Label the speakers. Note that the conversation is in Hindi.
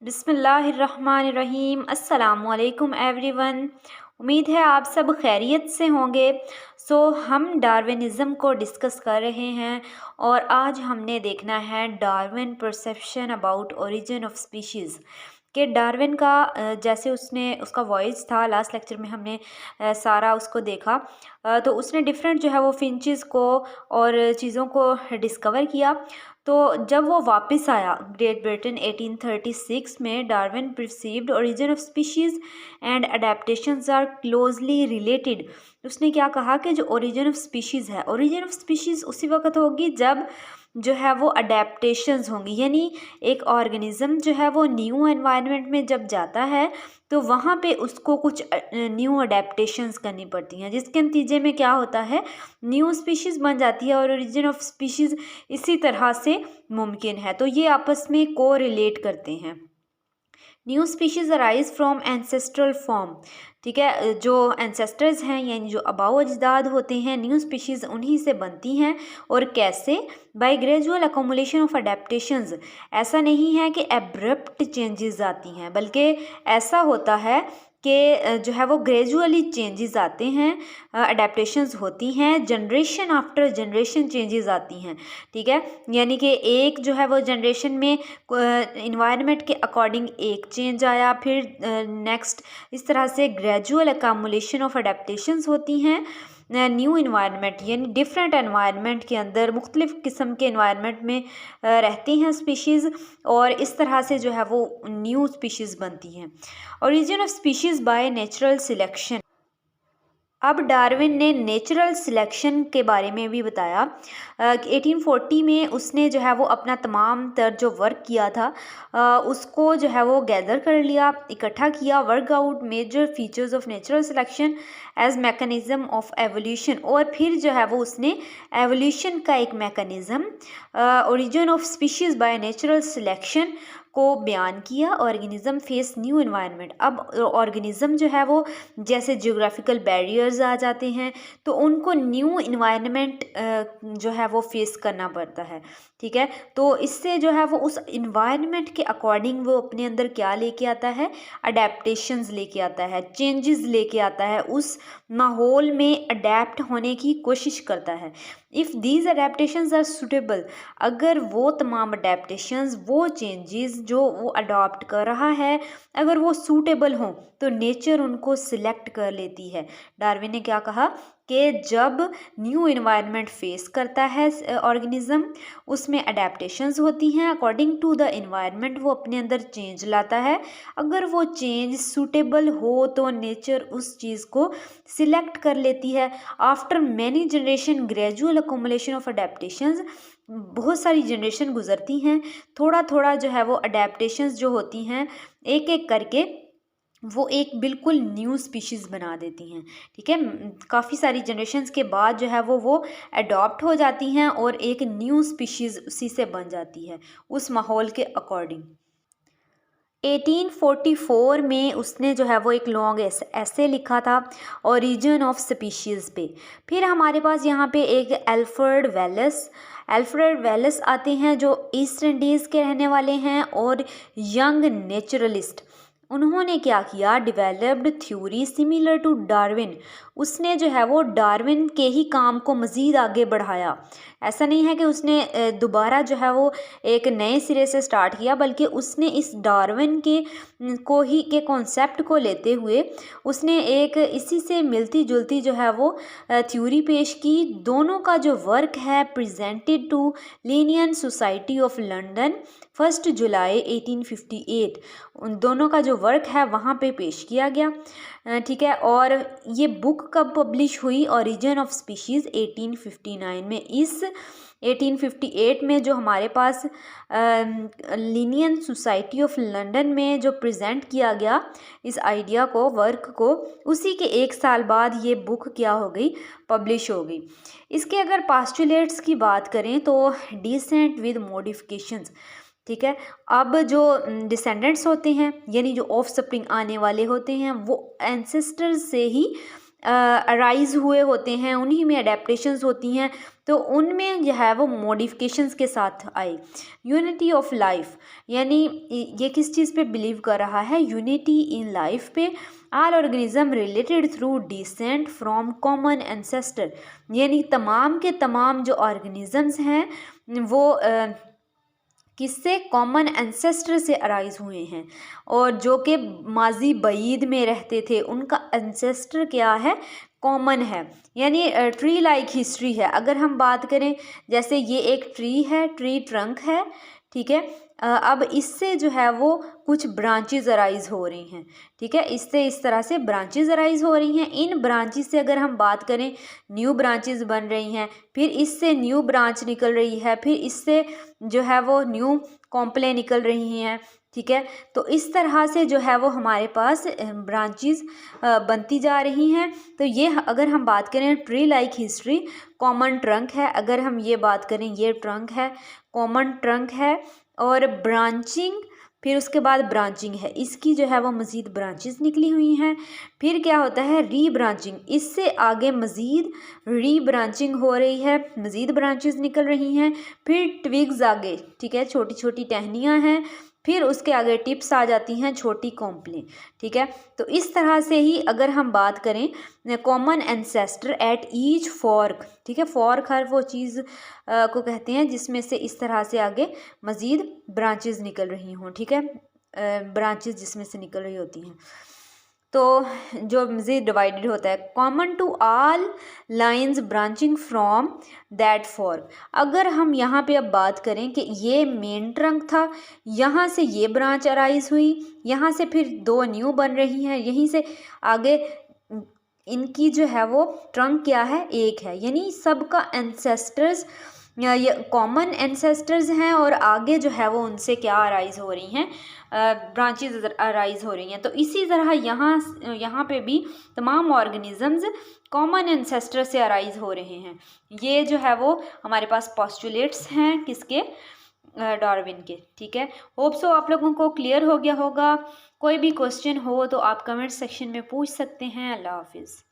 Speaker 1: बिस्मिल्लाहिर्रहमानिर्रहीम। अस्सलामुअलैकुम एवरीवन। उम्मीद है आप सब खैरियत से होंगे। हम डार्विनिज़म को डिस्कस कर रहे हैं और आज हमने देखना है Darwin perception about origin of species कि डार्विन का जैसे उसने उसका वॉइस था लास्ट लेक्चर में हमने सारा उसको देखा। तो उसने डिफरेंट जो है वो फिंचेस को और चीज़ों को डिस्कवर किया। तो जब वो वापस आया ग्रेट ब्रिटेन 1836 में, Darwin perceived origin of species and adaptations are closely related. उसने क्या कहा कि जो ओरिजिन ऑफ स्पीशीज़ है, ओरिजिन ऑफ स्पीशीज़ उसी वक्त होगी जब जो है वो अडेप्टेशंस होंगी, यानी एक ऑर्गेनिज्म जो है वो न्यू एनवायरनमेंट में जब जाता है तो वहाँ पे उसको कुछ न्यू अडेप्टेशंस करनी पड़ती हैं, जिसके नतीजे में क्या होता है, न्यू स्पीशीज़ बन जाती है और ओरिजिन ऑफ स्पीशीज़ इसी तरह से मुमकिन है। तो ये आपस में को रिलेट करते हैं। New species arise from ancestral form. ठीक है, जो एंसेस्टर्स हैं यानी जो आबाओ अजदाद होते हैं, न्यू स्पीशीज़ उन्हीं से बनती हैं। और कैसे? By gradual accumulation of adaptations. ऐसा नहीं है कि एब्रप्ट चेंजेस आती हैं, बल्कि ऐसा होता है कि जो है वो ग्रेजुअली चेंजेस आते हैं, अडेप्टेशंस होती हैं, जनरेशन आफ्टर जनरेशन चेंजेस आती हैं। ठीक है, यानी कि एक जो है वो जनरेशन में इन्वायरमेंट के अकॉर्डिंग एक चेंज आया, फिर नेक्स्ट इस तरह से ग्रेजुअल अकामुलेशन ऑफ अडेप्टेशंस होती हैं न्यू इन्वायरमेंट, यानी डिफरेंट एनवायरनमेंट के अंदर मुख्तलिफ़ किस्म के इन्वायरमेंट में रहती हैं स्पीशीज़, और इस तरह से जो है वो न्यू स्पीशीज़ बनती हैं। Origin of species by natural selection. अब डार्विन ने नेचुरल सिलेक्शन के बारे में भी बताया। 1840 में उसने जो है वो अपना तमाम तर जो वर्क किया था उसको जो है वो गैदर कर लिया, इकट्ठा किया। Work out major features of natural selection as mechanism of evolution. और फिर जो है वो उसने एवोल्यूशन का एक mechanism, origin of species by natural selection को बयान किया। Organism face new environment. अब ऑर्गेनिज्म जो है वो जैसे जियोग्राफिकल बैरियर्स आ जाते हैं तो उनको न्यू इन्वायरमेंट जो है वो फेस करना पड़ता है। ठीक है, तो इससे जो है वो उस इन्वायरमेंट के अकॉर्डिंग वो अपने अंदर क्या लेके आता है, अडेप्टेशंस लेके आता है, चेंजेस लेके आता है, उस माहौल में अडेप्ट होने की कोशिश करता है। If these adaptations are suitable, अगर वो तमाम अडेप्टेशंस, वो चेंजेस जो वो अडॉप्ट कर रहा है, अगर वो सूटेबल हों तो नेचर उनको सिलेक्ट कर लेती है। डार्विन ने क्या कहा कि जब न्यू इन्वायरमेंट फेस करता है ऑर्गेनिज्म, उसमें अडेप्टेशंस होती हैं, अकॉर्डिंग टू द इन्वायरमेंट वो अपने अंदर चेंज लाता है। अगर वो चेंज सूटेबल हो तो नेचर उस चीज़ को सिलेक्ट कर लेती है। After many generation gradual accumulation of adaptations, बहुत सारी जनरेशन गुजरती हैं, थोड़ा थोड़ा जो है वो अडेप्टेशंस जो होती हैं एक एक करके वो एक बिल्कुल न्यू स्पीशीज़ बना देती हैं। ठीक है, काफ़ी सारी जनरेशन्स के बाद जो है वो अडॉप्ट हो जाती हैं और एक न्यू स्पीशीज़ उसी से बन जाती है उस माहौल के अकॉर्डिंग। 1844 में उसने जो है वो एक लॉन्ग ऐसे लिखा था ओरिजिन ऑफ स्पीशीज़ पे। फिर हमारे पास यहाँ पे एक एल्फ्रेड वेलस आते हैं जो ईस्ट इंडीज़ के रहने वाले हैं और यंग नेचुरलिस्ट। उन्होंने क्या किया, developed theory similar to Darwin. उसने जो है वो डार्विन के ही काम को मज़ीद आगे बढ़ाया। ऐसा नहीं है कि उसने दोबारा जो है वो एक नए सिरे से स्टार्ट किया, बल्कि उसने इस डार्विन के कॉन्सेप्ट को लेते हुए उसने एक इसी से मिलती जुलती जो है वो थ्योरी पेश की। दोनों का जो वर्क है presented to Linnean Society of London 1 July 1858। उन दोनों का जो वर्क है वहाँ पे पेश किया गया। ठीक है, और ये बुक कब पब्लिश हुई, ओरिजिन ऑफ स्पीशीज़ 1859 में। इस 1858 में जो हमारे पास लीनियन सोसाइटी ऑफ लंदन में जो प्रेजेंट किया गया इस आइडिया को, वर्क को, उसी के एक साल बाद ये बुक क्या हो गई, पब्लिश हो गई। इसके अगर पास्टुलेट्स की बात करें तो डिसेंट विद मॉडिफिकेशंस। ठीक है, अब जो डिसेंडेंट्स होते हैं यानी जो ऑफ स्प्रिंग आने वाले होते हैं वो एंसेस्टर्स से ही अराइज़ हुए होते हैं, उन्हीं में अडेप्टेशंस होती हैं, तो उनमें जो है वो मॉडिफिकेशंस के साथ आए। यूनिटी ऑफ लाइफ, यानी ये किस चीज़ पे बिलीव कर रहा है? यूनिटी इन लाइफ पे। All organism related through descent from common ancestor, यानी तमाम के तमाम जो ऑर्गेनिजम्स हैं वो किससे? कॉमन एंसेस्टर से अराइज हुए हैं, और जो कि माजी बईद में रहते थे उनका एंसेस्टर क्या है? कॉमन है। यानी ट्री लाइक हिस्ट्री है। अगर हम बात करें, जैसे ये एक ट्री है, ट्री ट्रंक है, ठीक है। अब इससे जो है वो कुछ ब्रांचेज अराइज हो रही हैं, ठीक है। इससे इस तरह से ब्रांचेज अराइज हो रही हैं। इन ब्रांचेज से अगर हम बात करें, न्यू ब्रांचेज बन रही हैं, फिर इससे न्यू ब्रांच निकल रही है, फिर इससे जो है वो न्यू कॉम्प्ले निकल रही हैं, ठीक है। तो इस तरह से जो है वो हमारे पास ब्रांचेस बनती जा रही हैं। तो ये अगर हम बात करें tree like history, common trunk है। अगर हम ये बात करें, ये ट्रंक है, कॉमन ट्रंक है, और ब्रांचिंग, फिर उसके बाद ब्रांचिंग है, इसकी जो है वो मज़ीद ब्रांचेस निकली हुई हैं। फिर क्या होता है? री ब्रांचिंग, इससे आगे मज़ीद री ब्रांचिंग हो रही है, मज़ीद ब्रांचेस निकल रही हैं। फिर ट्विग्स आगे, ठीक है, छोटी छोटी टहनियाँ हैं, फिर उसके आगे टिप्स आ जाती हैं, छोटी कॉम्प्लें, ठीक है। तो इस तरह से ही अगर हम बात करें common ancestor at each fork, ठीक है। फॉर्क हर वो चीज़ को कहते हैं जिसमें से इस तरह से आगे मज़ीद ब्रांचेस निकल रही हों, ठीक है। ब्रांचेस जिसमें से निकल रही होती हैं, तो जो मज़ीद डिवाइडेड होता है। Common to all lines branching from that fork. अगर हम यहाँ पे अब बात करें कि ये मेन ट्रंक था, यहाँ से ये ब्रांच अराइज हुई, यहाँ से फिर दो न्यू बन रही हैं, यहीं से आगे इनकी जो है वो ट्रंक क्या है? एक है। यानी सबका एंसेस्टर्स ये कॉमन एंसेस्टर्स हैं, और आगे जो है वो उनसे क्या अराइज हो रही हैं? ब्रांचेस अराइज हो रही हैं। तो इसी तरह यहाँ पे भी तमाम ऑर्गेनिजम्स कॉमन एंसेस्टर से अराइज हो रहे हैं। ये जो है वो हमारे पास पोस्टुलेट्स हैं किसके? डार्विन के, ठीक है। होप सो आप लोगों को क्लियर हो गया होगा। कोई भी क्वेश्चन हो तो आप कमेंट सेक्शन में पूछ सकते हैं। अल्लाह हाफिज़।